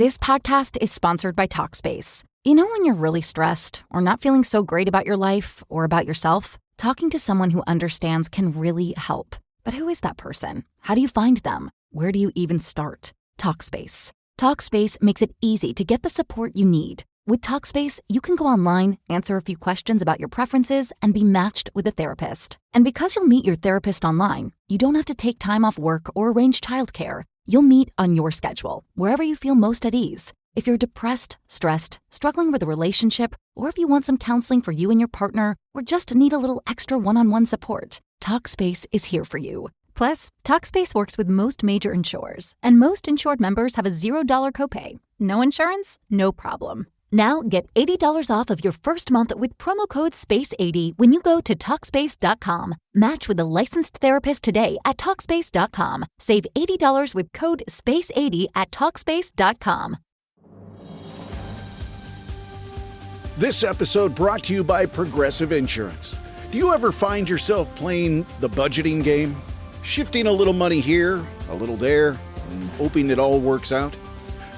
This podcast is sponsored by Talkspace. You know when you're really stressed or not feeling so great about your life or about yourself? Talking to someone who understands can really help. But who is that person? How do you find them? Where do you even start? Talkspace. Talkspace makes it easy to get the support you need. With Talkspace, you can go online, answer a few questions about your preferences, and be matched with a therapist. And because you'll meet your therapist online, you don't have to take time off work or arrange childcare. You'll meet on your schedule, wherever you feel most at ease. If you're depressed, stressed, struggling with a relationship, or if you want some counseling for you and your partner, or just need a little extra one-on-one support, Talkspace is here for you. Plus, Talkspace works with most major insurers, and most insured members have a $0 copay. No insurance? No problem. Now get $80 off of your first month with promo code SPACE80 when you go to Talkspace.com. Match with a licensed therapist today at Talkspace.com. Save $80 with code SPACE80 at Talkspace.com. This episode brought to you by Progressive Insurance. Do you ever find yourself playing the budgeting game? Shifting a little money here, a little there, and hoping it all works out?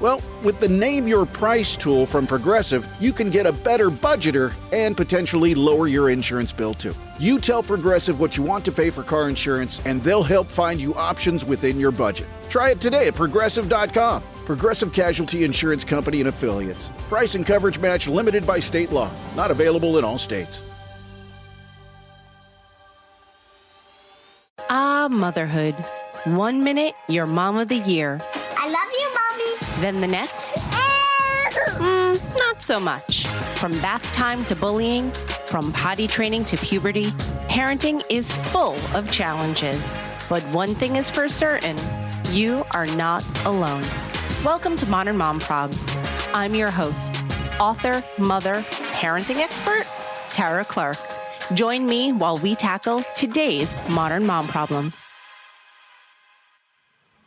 Well, with the Name Your Price tool from Progressive, you can get a better budgeter and potentially lower your insurance bill too. You tell Progressive what you want to pay for car insurance, and they'll help find you options within your budget. Try it today at Progressive.com. Progressive Casualty Insurance Company and Affiliates. Price and coverage match limited by state law. Not available in all states. Motherhood. 1 minute, you're mom of the year. I love you, Mommy. Then the next, not so much. From bath time to bullying, from potty training to puberty, parenting is full of challenges. But one thing is for certain, you are not alone. Welcome to Modern Mom Probs. I'm your host, author, mother, parenting expert, Tara Clark. Join me while we tackle today's modern mom problems.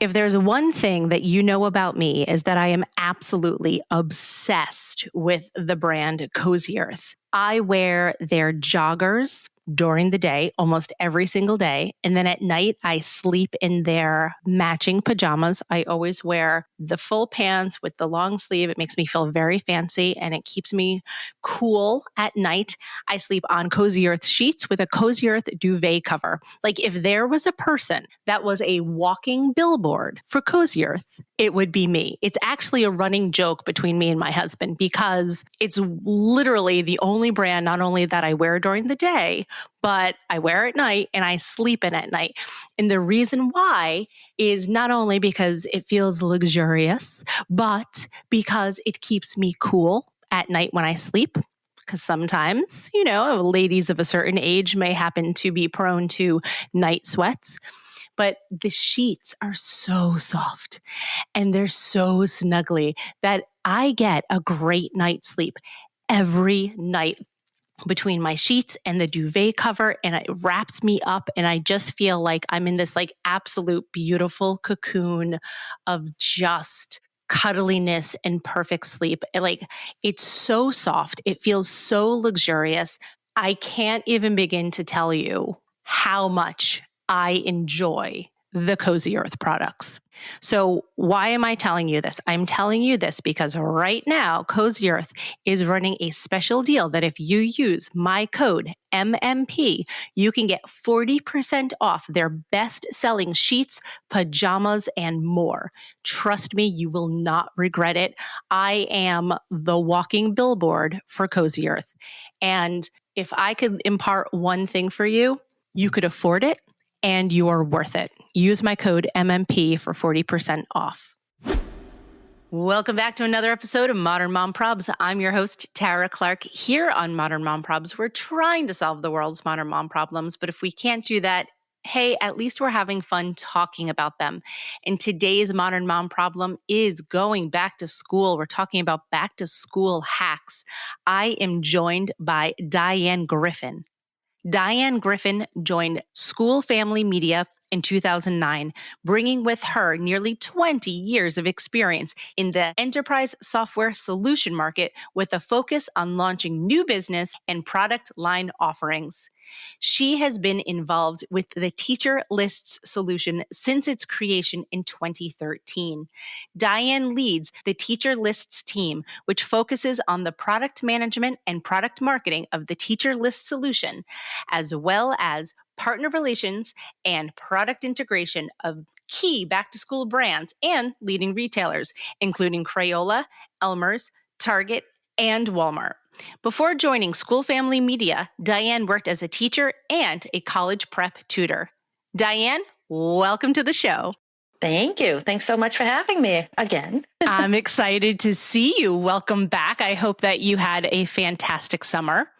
If there's one thing that you know about me is that I am absolutely obsessed with the brand Cozy Earth. I wear their joggers during the day, almost every single day. And then at night, I sleep in their matching pajamas. I always wear the full pants with the long sleeve. It makes me feel very fancy and it keeps me cool at night. I sleep on Cozy Earth sheets with a Cozy Earth duvet cover. Like if there was a person that was a walking billboard for Cozy Earth, it would be me. It's actually a running joke between me and my husband because it's literally the only brand, not only that I wear during the day, but I wear at night and I sleep in at night. And the reason why is not only because it feels luxurious, but because it keeps me cool at night when I sleep. Because sometimes, ladies of a certain age may happen to be prone to night sweats. But the sheets are so soft and they're so snuggly that I get a great night's sleep every night between my sheets and the duvet cover, and it wraps me up and I just feel like I'm in this absolute beautiful cocoon of just cuddliness and perfect sleep. It's so soft. It feels so luxurious. I can't even begin to tell you how much I enjoy the Cozy Earth products. So why am I telling you this? I'm telling you this because right now, Cozy Earth is running a special deal that if you use my code MMP, you can get 40% off their best-selling sheets, pajamas, and more. Trust me, you will not regret it. I am the walking billboard for Cozy Earth. And if I could impart one thing for you, you could afford it. And you're worth it. Use my code MMP for 40% off. Welcome back to another episode of Modern Mom Probs. I'm your host, Tara Clark. Here on Modern Mom Probs, we're trying to solve the world's modern mom problems. But if we can't do that, hey, at least we're having fun talking about them. And today's modern mom problem is going back to school. We're talking about back to school hacks. I am joined by Dyanne Griffin. Dyanne Griffin joined School Family Media in 2009, bringing with her nearly 20 years of experience in the enterprise software solution market with a focus on launching new business and product line offerings. She has been involved with the Teacher Lists solution since its creation in 2013. Dyanne leads the Teacher Lists team, which focuses on the product management and product marketing of the Teacher List solution, as well as partner relations and product integration of key back-to-school brands and leading retailers, including Crayola, Elmer's, Target, and Walmart. Before joining School Family Media, Dyanne worked as a teacher and a college prep tutor. Dyanne, welcome to the show. Thank you. Thanks so much for having me again. I'm excited to see you. Welcome back. I hope that you had a fantastic summer.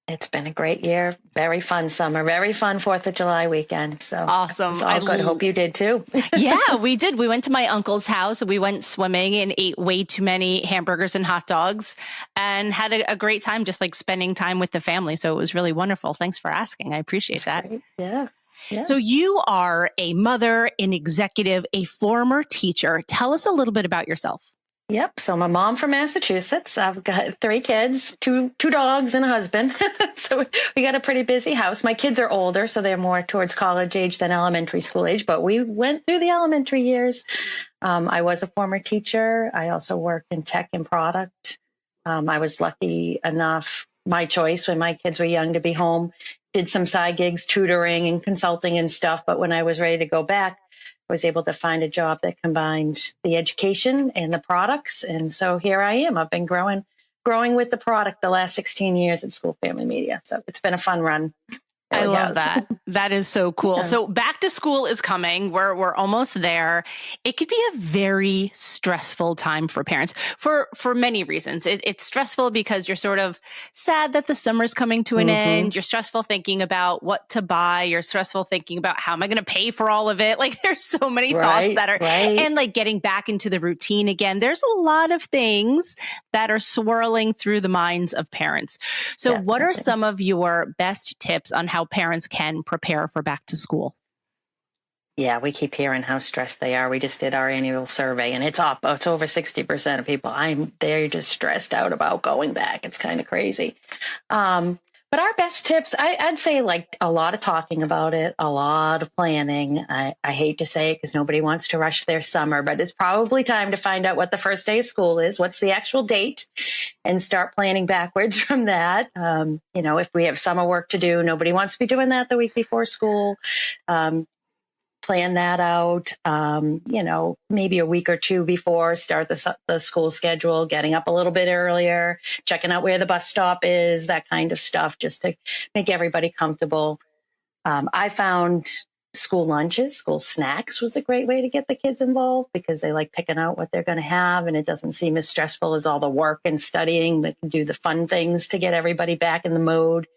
It's been a great year. Very fun summer. Very fun 4th of July weekend. So awesome. It's all good. Hope you did too. Yeah, we did. We went to my uncle's house. We went swimming and ate way too many hamburgers and hot dogs and had a great time just like spending time with the family. So it was really wonderful. Thanks for asking. I appreciate that. Great. Yeah. Yeah. So you are a mother, an executive, a former teacher. Tell us a little bit about yourself. Yep. So I'm a mom from Massachusetts. I've got 3 kids, two dogs and a husband. So we got a pretty busy house. My kids are older, so they're more towards college age than elementary school age, but we went through the elementary years. I was a former teacher. I also worked in tech and product. I was lucky enough, my choice when my kids were young, to be home, did some side gigs, tutoring and consulting and stuff. But when I was ready to go back, I was able to find a job that combined the education and the products. And so here I am. I've been growing with the product the last 16 years at School Family Media. So it's been a fun run. I love that. That is so cool. Yeah. So back to school is coming. We're almost there. It could be a very stressful time for parents for many reasons. It's stressful because you're sort of sad that the summer's coming to an end. You're stressful thinking about what to buy. You're stressful thinking about how am I going to pay for all of it? Like there's so many thoughts that are, and like getting back into the routine again. There's a lot of things that are swirling through the minds of parents. So what are some of your best tips on how parents can prepare for back to school? Yeah, we keep hearing how stressed they are. We just did our annual survey and it's up. It's over 60% of people. They're just stressed out about going back. It's kind of crazy. But our best tips, I'd say like a lot of talking about it, a lot of planning. I hate to say it because nobody wants to rush their summer, but it's probably time to find out what the first day of school is, what's the actual date, and start planning backwards from that. If we have summer work to do, nobody wants to be doing that the week before school. Plan that out, maybe a week or two before, start the school schedule, getting up a little bit earlier, checking out where the bus stop is, that kind of stuff, just to make everybody comfortable. I found school lunches, school snacks was a great way to get the kids involved because they like picking out what they're going to have. And it doesn't seem as stressful as all the work and studying. They can do the fun things to get everybody back in the mode.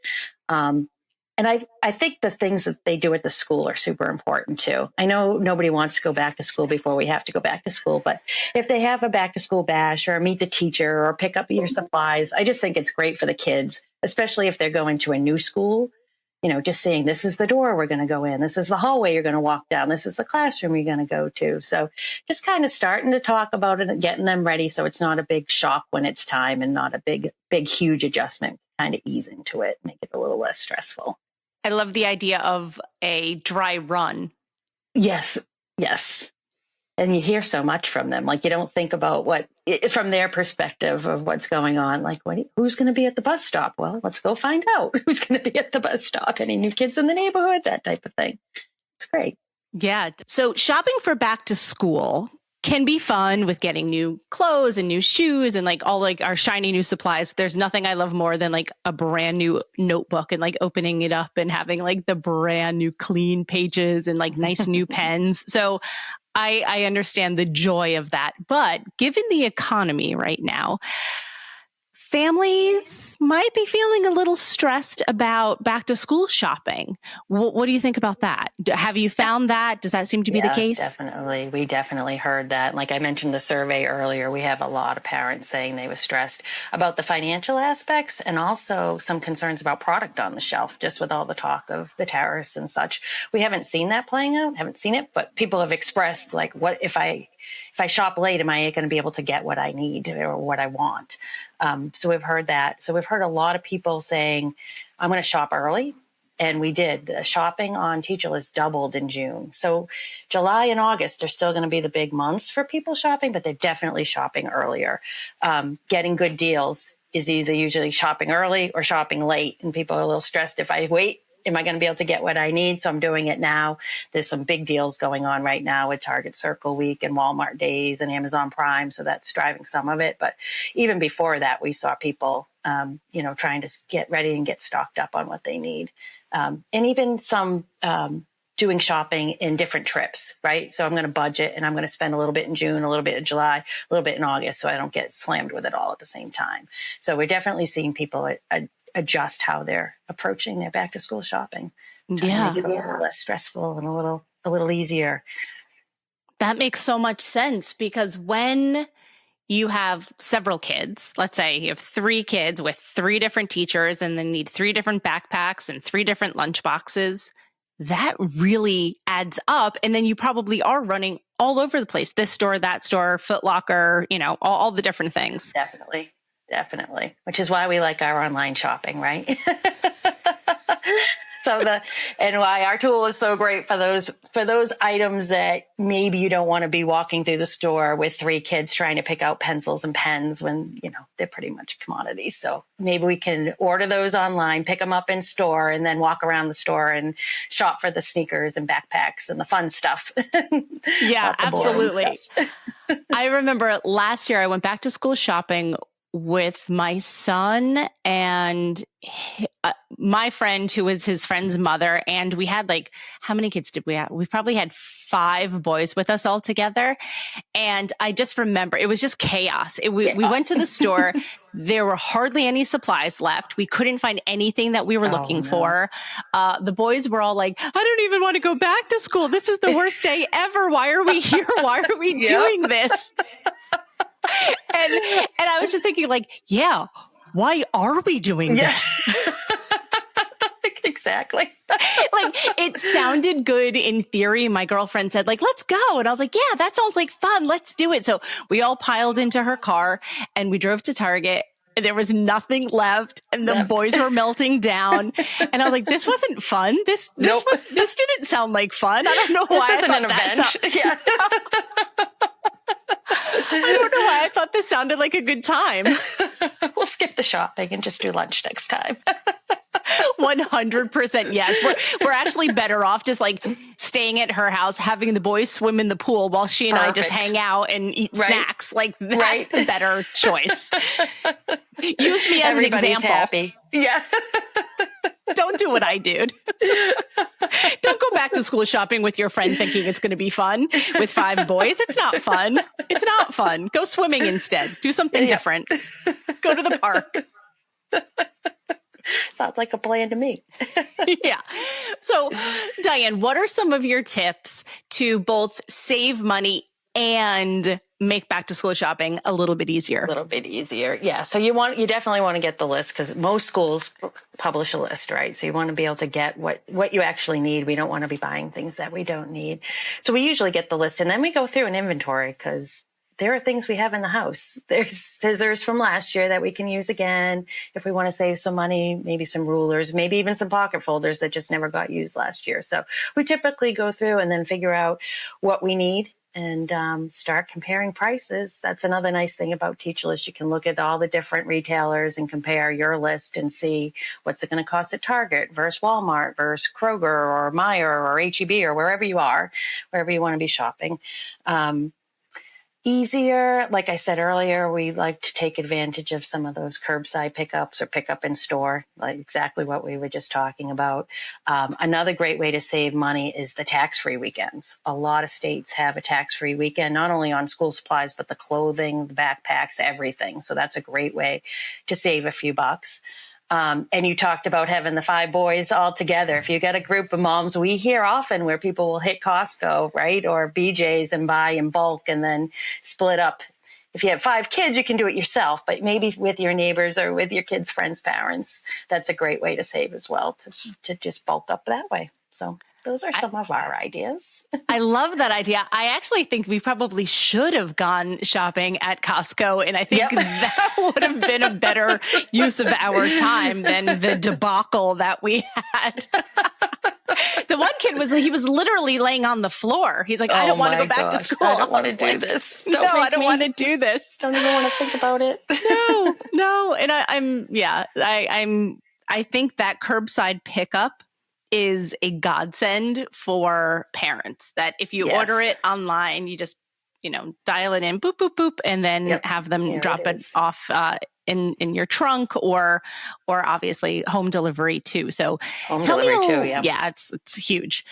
And I think the things that they do at the school are super important too. I know nobody wants to go back to school before we have to go back to school, but if they have a back to school bash or meet the teacher or pick up your supplies, I just think it's great for the kids, especially if they're going to a new school. Just saying, this is the door we're going to go in. This is the hallway you're going to walk down. This is the classroom you're going to go to. So just kind of starting to talk about it and getting them ready so it's not a big shock when it's time and not a big, huge adjustment. Kind of ease into it, make it a little less stressful. I love the idea of a dry run. Yes. And you hear so much from them. Like you don't think about from their perspective of what's going on. Like, who's going to be at the bus stop? Well, let's go find out who's going to be at the bus stop. Any new kids in the neighborhood? That type of thing. It's great. Yeah. So shopping for back to school can be fun with getting new clothes and new shoes and like all like our shiny new supplies. There's nothing I love more than like a brand new notebook and like opening it up and having like the brand new clean pages and like nice new pens. So I understand the joy of that. But given the economy right now, families might be feeling a little stressed about back to school shopping. What do you think about that? Have you found that? Does that seem to be the case? Definitely. We definitely heard that. Like I mentioned the survey earlier, we have a lot of parents saying they were stressed about the financial aspects and also some concerns about product on the shelf, just with all the talk of the tariffs and such. We haven't seen that playing out, haven't seen it, but people have expressed like, what if I shop late, am I going to be able to get what I need or what I want? So we've heard that. So we've heard a lot of people saying, I'm going to shop early. And we did. The shopping on Teacher List doubled in June. So July and August are still going to be the big months for people shopping, but they're definitely shopping earlier. Getting good deals is either usually shopping early or shopping late. And people are a little stressed. If I wait, am I going to be able to get what I need? So I'm doing it now. There's some big deals going on right now with Target Circle Week and Walmart Days and Amazon Prime. So that's driving some of it. But even before that, we saw people, trying to get ready and get stocked up on what they need. And even some doing shopping in different trips, right? So I'm going to budget and I'm going to spend a little bit in June, a little bit in July, a little bit in August, so I don't get slammed with it all at the same time. So we're definitely seeing people adjust how they're approaching their back to school shopping. Yeah. To make it a little less stressful and a little easier. That makes so much sense because when you have several kids, let's say you have 3 kids with 3 different teachers and then need 3 different backpacks and 3 different lunch boxes, that really adds up. And then you probably are running all over the place, this store, that store, Foot Locker, all the different things. Definitely. Which is why we like our online shopping, right? And why our tool is so great for those items that maybe you don't want to be walking through the store with 3 kids trying to pick out pencils and pens when, they're pretty much commodities. So maybe we can order those online, pick them up in store, and then walk around the store and shop for the sneakers and backpacks and the fun stuff. Yeah, absolutely. I remember last year I went back to school shopping with my son and my friend who was his friend's mother. And we had how many kids did we have? We probably had 5 boys with us all together. And I just remember it was just chaos. We went to the store. There were hardly any supplies left. We couldn't find anything that we were looking for. The boys were all like, I don't even want to go back to school. This is the worst day ever. Why are we here? Why are we doing this? And I was just thinking why are we doing this? Exactly. It sounded good in theory. My girlfriend said let's go. And I was like, yeah, that sounds like fun. Let's do it. So we all piled into her car and we drove to Target. And there was nothing left and the boys were melting down. And I was like, this wasn't fun. This didn't sound like fun. I don't know why. This isn't an event. Yeah. I don't know why I thought this sounded like a good time. We'll skip the shopping and just do lunch next time. 100% yes. We're actually better off just staying at her house, having the boys swim in the pool while she and I just hang out and eat snacks. That's the better choice. Use me as an example. Happy. Yeah. Don't do what I did. Don't go back to school shopping with your friend thinking it's going to be fun with 5 boys. It's not fun. It's not fun. Go swimming instead. Do something different. Go to the park. Sounds like a plan to me. Yeah. So, Dyanne, what are some of your tips to both save money and make back to school shopping a little bit easier? A little bit easier. Yeah. So you definitely want to get the list because most schools publish a list, right? So you want to be able to get what you actually need. We don't want to be buying things that we don't need. So we usually get the list and then we go through an inventory because there are things we have in the house. There's scissors from last year that we can use again if we want to save some money, maybe some rulers, maybe even some pocket folders that just never got used last year. So we typically go through and then figure out what we need and start comparing prices. That's another nice thing about Teacher List. You can look at all the different retailers and compare your list and see what's it going to cost at Target versus Walmart versus Kroger or Meijer or H-E-B or wherever you are, wherever you want to be shopping. easier. Like I said earlier, we like to take advantage of some of those curbside pickups or pickup in store, like exactly what we were just talking about. Another great way to save money is the tax-free weekends. A lot of states have a tax-free weekend, not only on school supplies, but the clothing, the backpacks, everything. So that's a great way to save a few bucks. And you talked about having the 5 boys all together. If you got a group of moms, we hear often where people will hit Costco, right? Or BJ's and buy in bulk and then split up. If you have 5 kids, you can do it yourself, but maybe with your neighbors or with your kids' friends' parents, that's a great way to save as well, to just bulk up that way. So those are some of our ideas. I love that idea. I actually think we probably should have gone shopping at Costco. And I think that would have been a better use of our time than the debacle that we had. The one kid was literally laying on the floor. He's like, I don't want to go back to school. I don't want to do this. I don't want to do this. Don't even want to think about it. No. And I think that curbside pickup is a godsend for parents, that if you order it online, you just, dial it in, boop, boop, boop, and then have them drop it off in your trunk or obviously home delivery too. So tell me it's huge.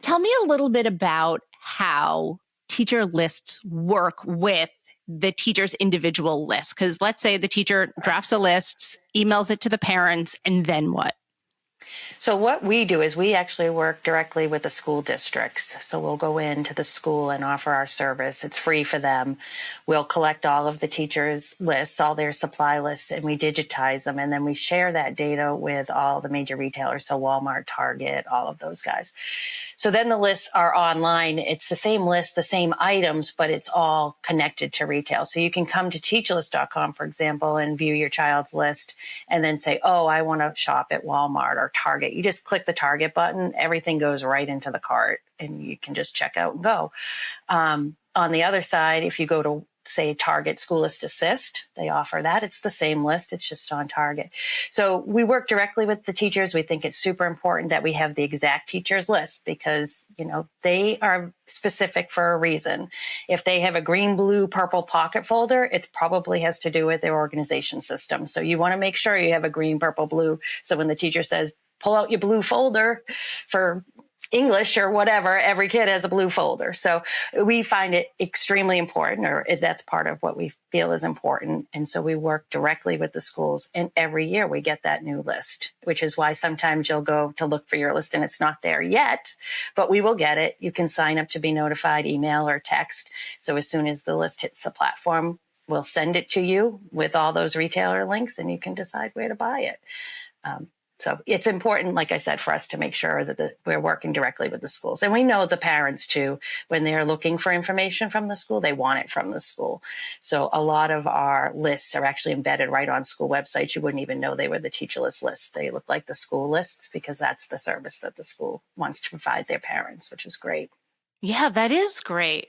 Tell me a little bit about how teacher lists work with the teacher's individual list. Because let's say the teacher drafts a list, emails it to the parents, and then what? So what we do is we actually work directly with the school districts. So we'll go into the school and offer our service. It's free for them. We'll collect all of the teachers' lists, all their supply lists, and we digitize them. And then we share that data with all the major retailers. So Walmart, Target, all of those guys. So then the lists are online. It's the same list, the same items, but it's all connected to retail. So you can come to teachlist.com, for example, and view your child's list and then say, oh, I want to shop at Walmart or Target. You just click the Target button, everything goes right into the cart and you can just check out and go. On the other side, if you go to, say, Target School List Assist, they offer that. It's the same list. It's just on Target. So we work directly with the teachers. We think it's super important that we have the exact teacher's list because, they are specific for a reason. If they have a green, blue, purple pocket folder, it probably has to do with their organization system. So you want to make sure you have a green, purple, blue. So when the teacher says, pull out your blue folder for English or whatever, every kid has a blue folder. So we find it extremely important, or that's part of what we feel is important. And so we work directly with the schools. And every year we get that new list, which is why sometimes you'll go to look for your list and it's not there yet, but we will get it. You can sign up to be notified, email or text. So as soon as the list hits the platform, we'll send it to you with all those retailer links and you can decide where to buy it. So it's important, like I said, for us to make sure that we're working directly with the schools. And we know the parents, too, when they're looking for information from the school, they want it from the school. So a lot of our lists are actually embedded right on school websites. You wouldn't even know they were the teacher list lists. They look like the school lists because that's the service that the school wants to provide their parents, which is great. Yeah, that is great.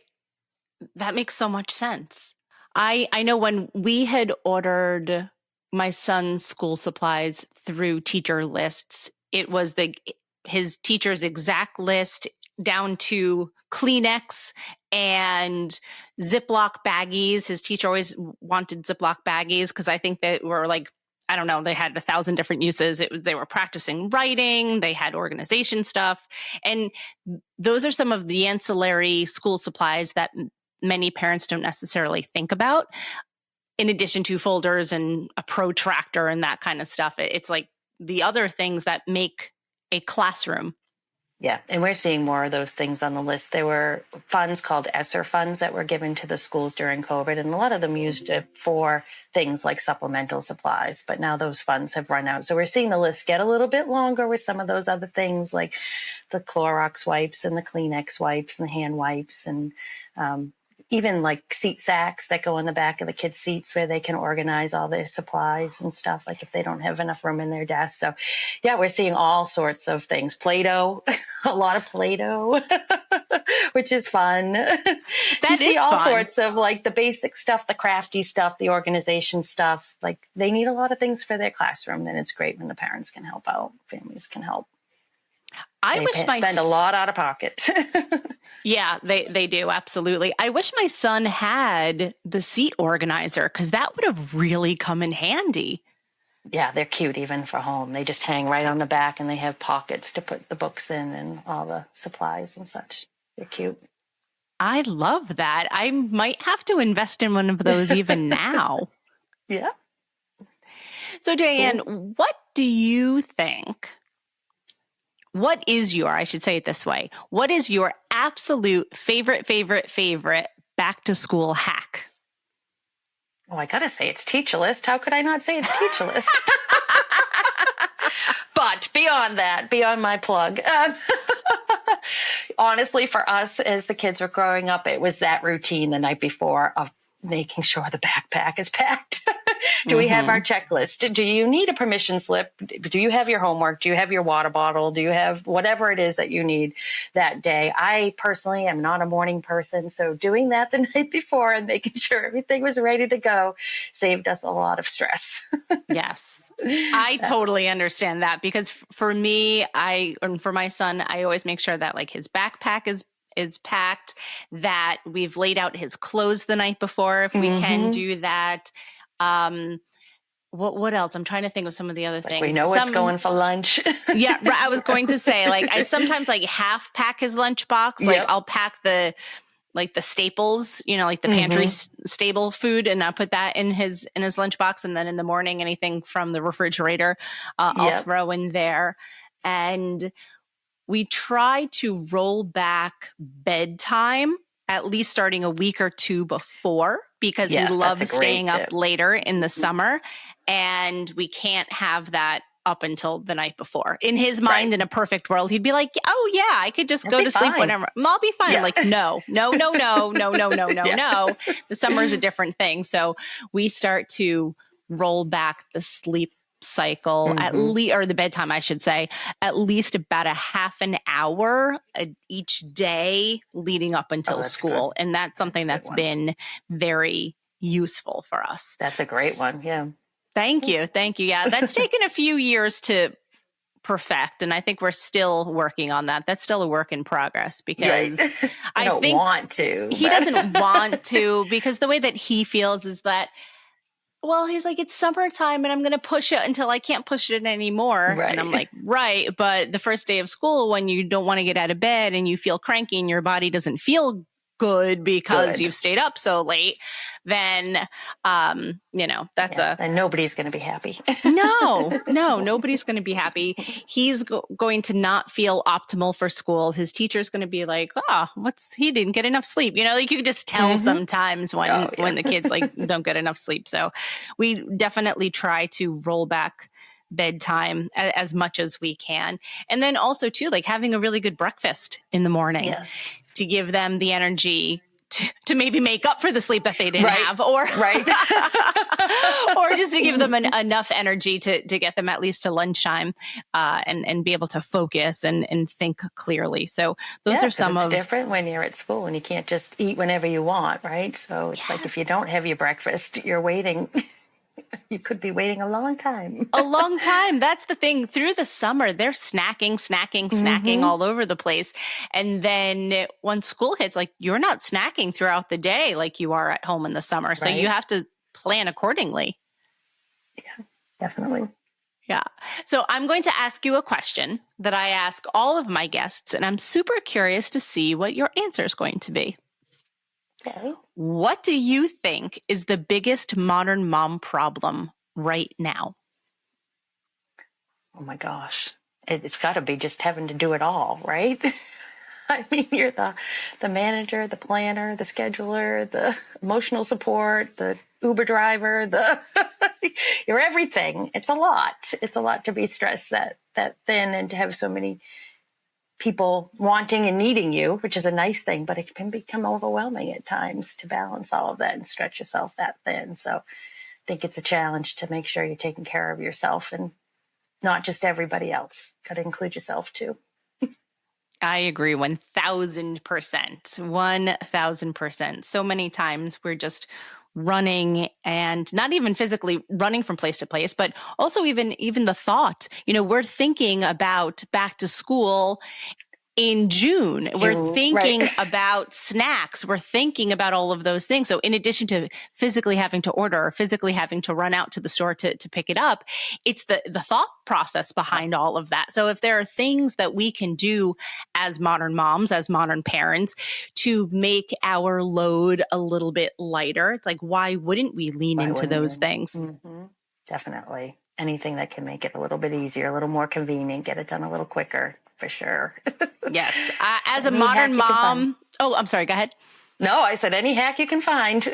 That makes so much sense. I know when we had ordered my son's school supplies through teacher lists, it was his teacher's exact list down to Kleenex and Ziploc baggies. His teacher always wanted Ziploc baggies because I think they were I don't know, they had 1,000 different uses. They were practicing writing, they had organization stuff. And those are some of the ancillary school supplies that many parents don't necessarily think about. In addition to folders and a protractor and that kind of stuff, it's like the other things that make a classroom. Yeah, and we're seeing more of those things on the list. There were funds called ESSER funds that were given to the schools during COVID, and a lot of them used it for things like supplemental supplies, but now those funds have run out. So we're seeing the list get a little bit longer with some of those other things like the Clorox wipes and the Kleenex wipes and the hand wipes and even like seat sacks that go in the back of the kids' seats where they can organize all their supplies and stuff, like if they don't have enough room in their desk. So yeah, we're seeing all sorts of things. Play-Doh, a lot of Play-Doh, which is fun. You see all sorts of like the basic stuff, the crafty stuff, the organization stuff. Like they need a lot of things for their classroom. And it's great when the parents can help out, families can help. They spend a lot out of pocket. Yeah, they do. Absolutely. I wish my son had the seat organizer because that would have really come in handy. Yeah, they're cute even for home. They just hang right on the back and they have pockets to put the books in and all the supplies and such. They're cute. I love that. I might have to invest in one of those even now. Yeah. So, Dyanne, what do you think? What is I should say it this way. What is your absolute favorite back to school hack? Oh, I got to say it's Teacher List. How could I not say it's Teacher List? But beyond that, beyond my plug, honestly, for us as the kids were growing up, it was that routine the night before of making sure the backpack is packed. Do we have our checklist? Do you need a permission slip? Do you have your homework? Do you have your water bottle? Do you have whatever it is that you need that day? I personally am not a morning person, so doing that the night before and making sure everything was ready to go saved us a lot of stress. Yes. I totally understand that because for me, and for my son, I always make sure that like his backpack is packed, that we've laid out his clothes the night before if we can do that. What else? I'm trying to think of some of the other things. We know what's going for lunch. Yeah, I was going to say, like, I sometimes like half pack his lunchbox. Like I'll pack the staples, like the pantry stable food, and I'll put that in his lunchbox. And then in the morning, anything from the refrigerator, I'll throw in there. And we try to roll back bedtime at least starting a week or two before, because we love staying up later in the summer, and we can't have that up until the night before. In his mind, in a perfect world, he'd be like, oh yeah, I could just go to sleep whenever. I'll be fine. Yeah. Like, no. The summer is a different thing. So we start to roll back the sleep cycle at least, or the bedtime, I should say, at least about a half an hour each day leading up until school. Good. And that's something that's been very useful for us. That's a great one. Yeah. Thank you. Yeah. That's taken a few years to perfect. And I think we're still working on that. That's still a work in progress because I don't want to. He doesn't want to, because the way that he feels is that, well, he's like, it's summertime and I'm going to push it until I can't push it anymore. Right. And I'm like, right. But the first day of school, when you don't want to get out of bed and you feel cranky and your body doesn't feel good because you've stayed up so late, then, that's and nobody's going to be happy. No, nobody's going to be happy. He's going to not feel optimal for school. His teacher's going to be like, he didn't get enough sleep. Like you can just tell sometimes when the kids like don't get enough sleep. So we definitely try to roll back bedtime as much as we can. And then also too, like having a really good breakfast in the morning. Yes. To give them the energy to maybe make up for the sleep that they didn't have, or or just to give them enough energy to get them at least to lunchtime and be able to focus and think clearly. So those are some it's of different when you're at school and you can't just eat whenever you want, right? So it's like if you don't have your breakfast, you're waiting. You could be waiting a long time. A long time. That's the thing. Through the summer, they're snacking all over the place. And then once school hits, like you're not snacking throughout the day like you are at home in the summer. So you have to plan accordingly. Yeah, definitely. Yeah. So I'm going to ask you a question that I ask all of my guests, and I'm super curious to see what your answer is going to be. Okay. What do you think is the biggest modern mom problem right now? Oh my gosh. It's got to be just having to do it all, right? I mean, you're the manager, the planner, the scheduler, the emotional support, the Uber driver, you're everything. It's a lot. It's a lot to be stressed that thin and to have so many people wanting and needing you, which is a nice thing, but it can become overwhelming at times to balance all of that and stretch yourself that thin. So I think it's a challenge to make sure you're taking care of yourself and not just everybody else. Got to include yourself too. I agree 1,000%. 1,000%. So many times we're just running, and not even physically running from place to place, but also even the thought, we're thinking about back to school in June. We're thinking about snacks. We're thinking about all of those things. So in addition to physically having to order or physically having to run out to the store to pick it up, it's the thought process behind all of that. So if there are things that we can do as modern moms, as modern parents, to make our load a little bit lighter, it's like, why wouldn't we lean into those things? Mm-hmm. Definitely. Anything that can make it a little bit easier, a little more convenient, get it done a little quicker. For sure. Yes. As a modern mom. Oh, I'm sorry. Go ahead. No, I said any hack you can find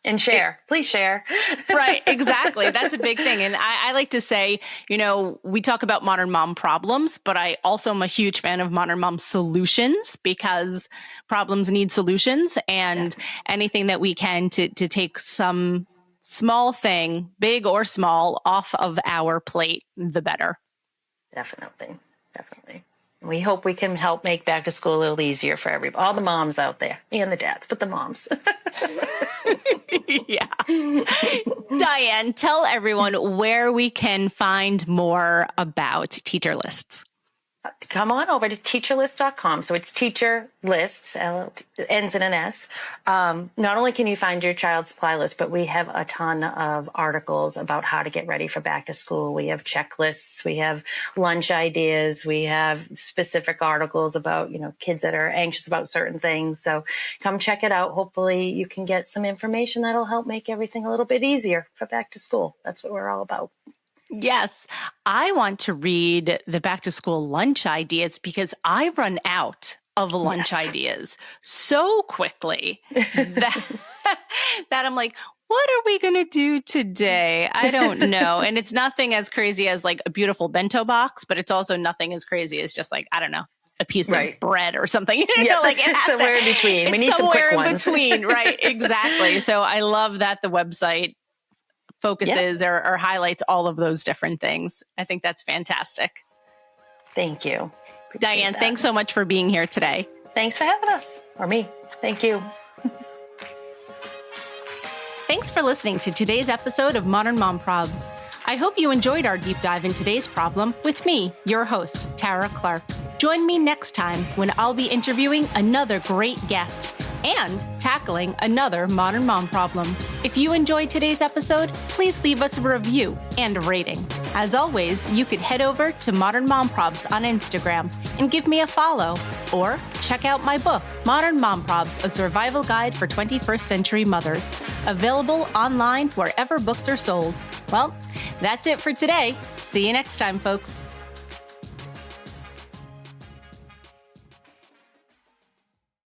and share. Please share. Right. Exactly. That's a big thing. And I like to say, we talk about modern mom problems, but I also am a huge fan of modern mom solutions, because problems need solutions, and anything that we can to take some small thing, big or small, off of our plate, the better. Definitely. We hope we can help make back to school a little easier for all the moms out there, and the dads, but the moms. Yeah. Dyanne, tell everyone where we can find more about teacher lists. Come on over to teacherlist.com. So it's teacher lists, ends in an S. Not only can you find your child's supply list, but we have a ton of articles about how to get ready for back to school. We have checklists, we have lunch ideas, we have specific articles about, kids that are anxious about certain things. So come check it out. Hopefully you can get some information that'll help make everything a little bit easier for back to school. That's what we're all about. Yes, I want to read the back to school lunch ideas, because I run out of lunch ideas so quickly that I'm like, what are we going to do today? I don't know. And it's nothing as crazy as like a beautiful bento box, but it's also nothing as crazy as just like, I don't know, a piece of bread or something. Like it's somewhere in between. We need some quick ones. Somewhere in between, right? Exactly. So I love that the website focuses or highlights all of those different things. I think that's fantastic. Thank you. Dyanne, thanks so much for being here today. Thanks for having us. Or me. Thank you. Thanks for listening to today's episode of Modern Mom Probs. I hope you enjoyed our deep dive in today's problem with me, your host, Tara Clark. Join me next time when I'll be interviewing another great guest and tackling another modern mom problem. If you enjoyed today's episode, please leave us a review and a rating. As always, you could head over to Modern Mom Probs on Instagram and give me a follow, or check out my book, Modern Mom Probs, A Survival Guide for 21st Century Mothers, available online wherever books are sold. Well, that's it for today. See you next time, folks.